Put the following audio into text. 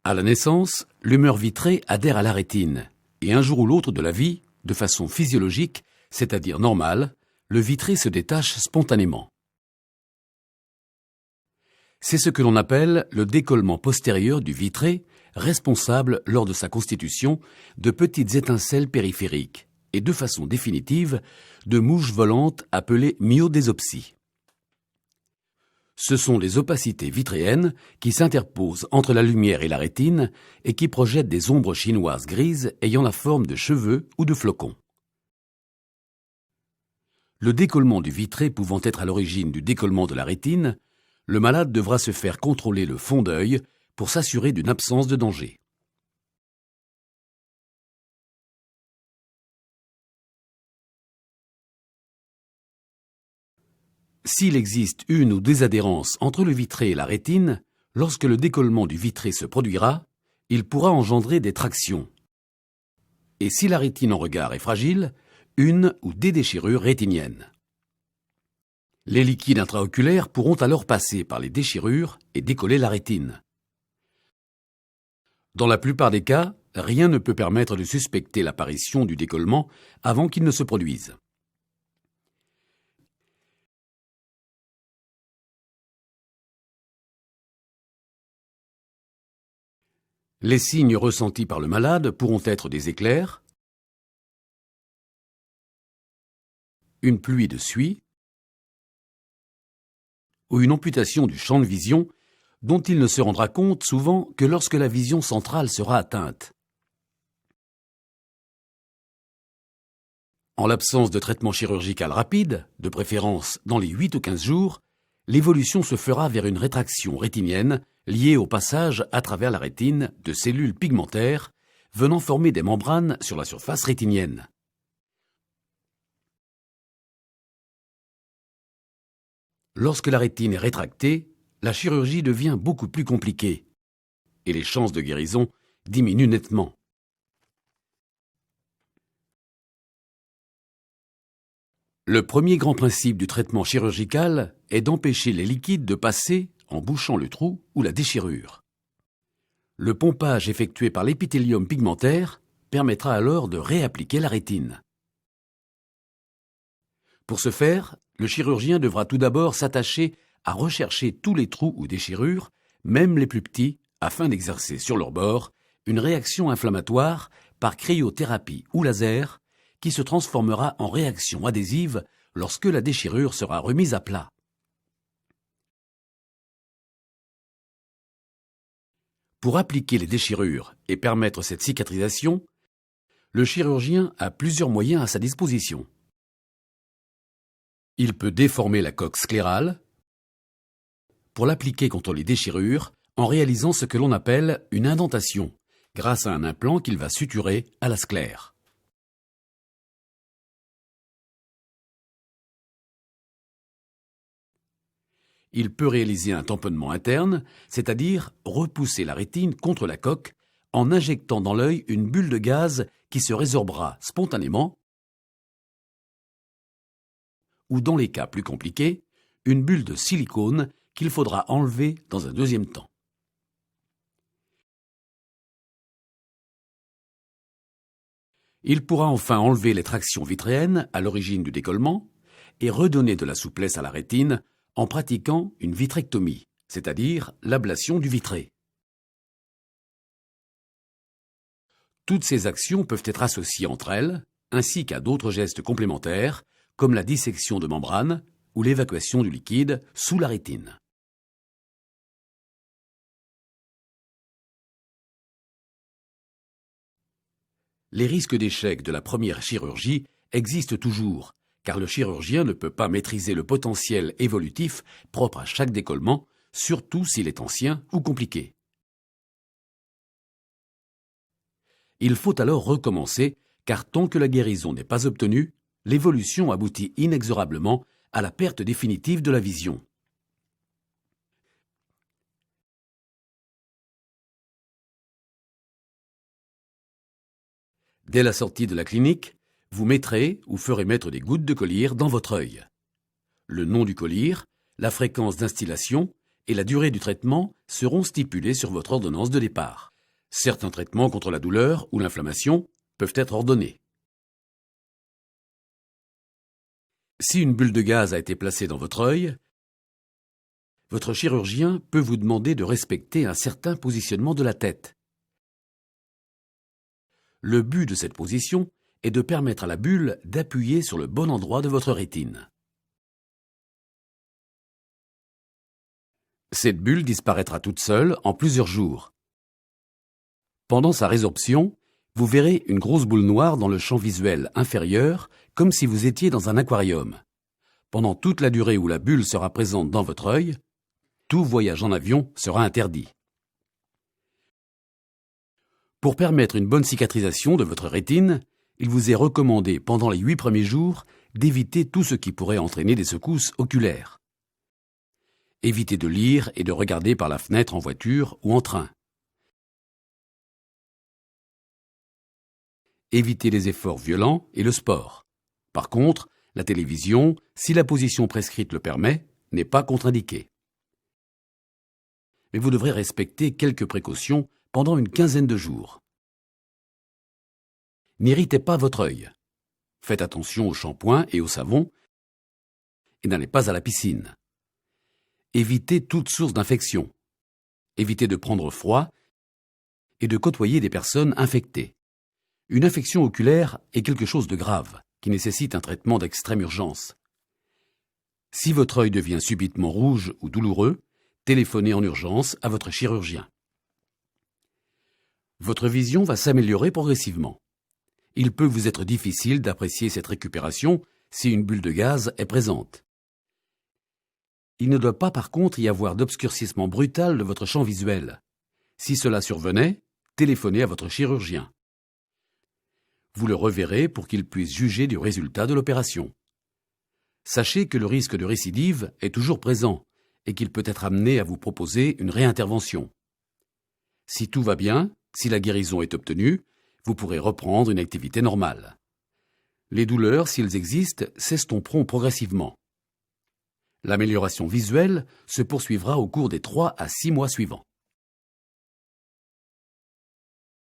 À la naissance, l'humeur vitrée adhère à la rétine, et un jour ou l'autre de la vie, de façon physiologique, c'est-à-dire normale, le vitré se détache spontanément. C'est ce que l'on appelle le décollement postérieur du vitré, responsable, lors de sa constitution, de petites étincelles périphériques, et de façon définitive, de mouches volantes appelées myodésopsies. Ce sont les opacités vitréennes qui s'interposent entre la lumière et la rétine et qui projettent des ombres chinoises grises ayant la forme de cheveux ou de flocons. Le décollement du vitré pouvant être à l'origine du décollement de la rétine, le malade devra se faire contrôler le fond d'œil pour s'assurer d'une absence de danger. S'il existe une ou des adhérences entre le vitré et la rétine, lorsque le décollement du vitré se produira, il pourra engendrer des tractions. Et si la rétine en regard est fragile, une ou des déchirures rétiniennes. Les liquides intraoculaires pourront alors passer par les déchirures et décoller la rétine. Dans la plupart des cas, rien ne peut permettre de suspecter l'apparition du décollement avant qu'il ne se produise. Les signes ressentis par le malade pourront être des éclairs, une pluie de suie ou une amputation du champ de vision dont il ne se rendra compte souvent que lorsque la vision centrale sera atteinte. En l'absence de traitement chirurgical rapide, de préférence dans les 8 ou 15 jours, l'évolution se fera vers une rétraction rétinienne liée au passage à travers la rétine de cellules pigmentaires venant former des membranes sur la surface rétinienne. Lorsque la rétine est rétractée, la chirurgie devient beaucoup plus compliquée et les chances de guérison diminuent nettement. Le premier grand principe du traitement chirurgical est d'empêcher les liquides de passer en bouchant le trou ou la déchirure. Le pompage effectué par l'épithélium pigmentaire permettra alors de réappliquer la rétine. Pour ce faire, le chirurgien devra tout d'abord s'attacher à rechercher tous les trous ou déchirures, même les plus petits, afin d'exercer sur leur bord une réaction inflammatoire par cryothérapie ou laser qui se transformera en réaction adhésive lorsque la déchirure sera remise à plat. Pour appliquer les déchirures et permettre cette cicatrisation, le chirurgien a plusieurs moyens à sa disposition. Il peut déformer la coque sclérale pour l'appliquer contre les déchirures en réalisant ce que l'on appelle une indentation, grâce à un implant qu'il va suturer à la sclère. Il peut réaliser un tamponnement interne, c'est-à-dire repousser la rétine contre la coque en injectant dans l'œil une bulle de gaz qui se résorbera spontanément, ou dans les cas plus compliqués, une bulle de silicone qu'il faudra enlever dans un deuxième temps. Il pourra enfin enlever les tractions vitréennes à l'origine du décollement et redonner de la souplesse à la rétine en pratiquant une vitrectomie, c'est-à-dire l'ablation du vitré. Toutes ces actions peuvent être associées entre elles, ainsi qu'à d'autres gestes complémentaires, comme la dissection de membranes ou l'évacuation du liquide sous la rétine. Les risques d'échec de la première chirurgie existent toujours, car le chirurgien ne peut pas maîtriser le potentiel évolutif propre à chaque décollement, surtout s'il est ancien ou compliqué. Il faut alors recommencer, car tant que la guérison n'est pas obtenue, l'évolution aboutit inexorablement à la perte définitive de la vision. Dès la sortie de la clinique, vous mettrez ou ferez mettre des gouttes de collyre dans votre œil. Le nom du collyre, la fréquence d'instillation et la durée du traitement seront stipulés sur votre ordonnance de départ. Certains traitements contre la douleur ou l'inflammation peuvent être ordonnés. Si une bulle de gaz a été placée dans votre œil, votre chirurgien peut vous demander de respecter un certain positionnement de la tête. Le but de cette position est de permettre à la bulle d'appuyer sur le bon endroit de votre rétine. Cette bulle disparaîtra toute seule en plusieurs jours. Pendant sa résorption, vous verrez une grosse boule noire dans le champ visuel inférieur, comme si vous étiez dans un aquarium. Pendant toute la durée où la bulle sera présente dans votre œil, tout voyage en avion sera interdit. Pour permettre une bonne cicatrisation de votre rétine, il vous est recommandé pendant les 8 premiers jours d'éviter tout ce qui pourrait entraîner des secousses oculaires. Évitez de lire et de regarder par la fenêtre en voiture ou en train. Évitez les efforts violents et le sport. Par contre, la télévision, si la position prescrite le permet, n'est pas contre-indiquée. Mais vous devrez respecter quelques précautions pendant une quinzaine de jours. N'irritez pas votre œil. Faites attention au shampoing et au savon et n'allez pas à la piscine. Évitez toute source d'infection. Évitez de prendre froid et de côtoyer des personnes infectées. Une infection oculaire est quelque chose de grave qui nécessite un traitement d'extrême urgence. Si votre œil devient subitement rouge ou douloureux, téléphonez en urgence à votre chirurgien. Votre vision va s'améliorer progressivement. Il peut vous être difficile d'apprécier cette récupération si une bulle de gaz est présente. Il ne doit pas par contre y avoir d'obscurcissement brutal de votre champ visuel. Si cela survenait, téléphonez à votre chirurgien. Vous le reverrez pour qu'il puisse juger du résultat de l'opération. Sachez que le risque de récidive est toujours présent et qu'il peut être amené à vous proposer une réintervention. Si tout va bien, si la guérison est obtenue, vous pourrez reprendre une activité normale. Les douleurs, s'ils existent, s'estomperont progressivement. L'amélioration visuelle se poursuivra au cours des 3 à 6 mois suivants.